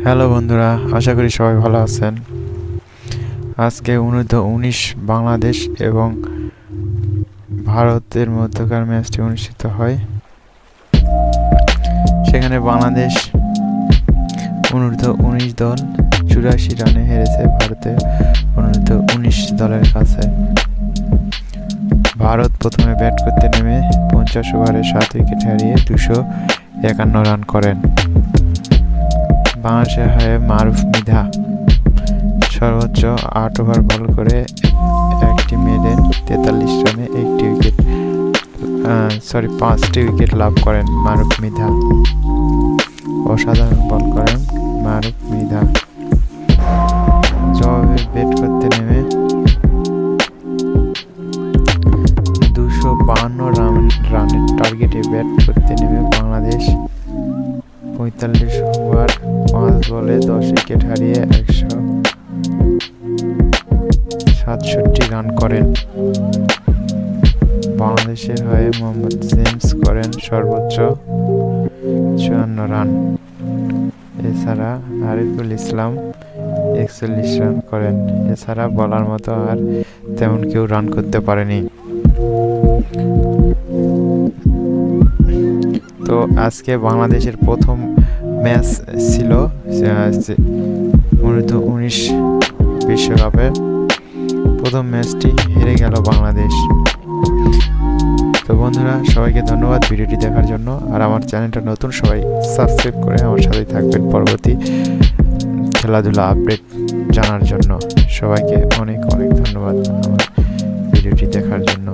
Hello বন্ধুরা, আশা করি সবাই ভালো আছেন। আজকে অনূর্ধ্ব-19 বাংলাদেশ এবং ভারতের মধ্যকার ম্যাচটি অনুষ্ঠিত হয়। সেখানে বাংলাদেশ অনূর্ধ্ব-19 দল 84 রানে হেরেছে ভারতের অনূর্ধ্ব-19 দলের কাছে। ভারত প্রথমে ব্যাট করতে নেমে 50 ওভারে 7 উইকেট হারিয়ে 251 রান করেন। বাংলাদেশের হয়ে মারুফ মৃধা সর্বোচ্চ 8 ওভার বল করে একটি মেডেন 43 রানে 5টি উইকেট লাভ করেন মারুফ মৃধা। অসাধারণ বল করেন মারুফ মৃধা। জবাবে ব্যাট করতে নেমে 252 রানের টার্গেটে ব্যাট করতে নেমে বাংলাদেশ 45 ওভার 5 বলে 10 উইকেট হারিয়ে 167 রান করেন। বাংলাদেশের হয়ে মোহাম্মদ জেমস করেন সর্বোচ্চ 54 রান। এছাড়া আরিফুল ইসলাম 41 রান করেন। এছাড়া বলার মতো আর তেমন কেউ রান করতে পারেনি। তো আজকে বাংলাদেশের প্রথম ম্যাচ ছিল অনূর্ধ্ব-19 বিশ্বকাপের প্রথম ম্যাচটি হেরে গেল বাংলাদেশ। তো বন্ধুরা, সবাইকে ধন্যবাদ ভিডিওটি দেখার জন্য। আর আমার চ্যানেলটা নতুন, সবাই সাবস্ক্রাইব করে আমার সাথেই থাকবেন পরবর্তী খেলাধুলা আপডেট জানার জন্য। সবাইকে অনেক অনেক ধন্যবাদ আমার ভিডিওটি দেখার জন্য।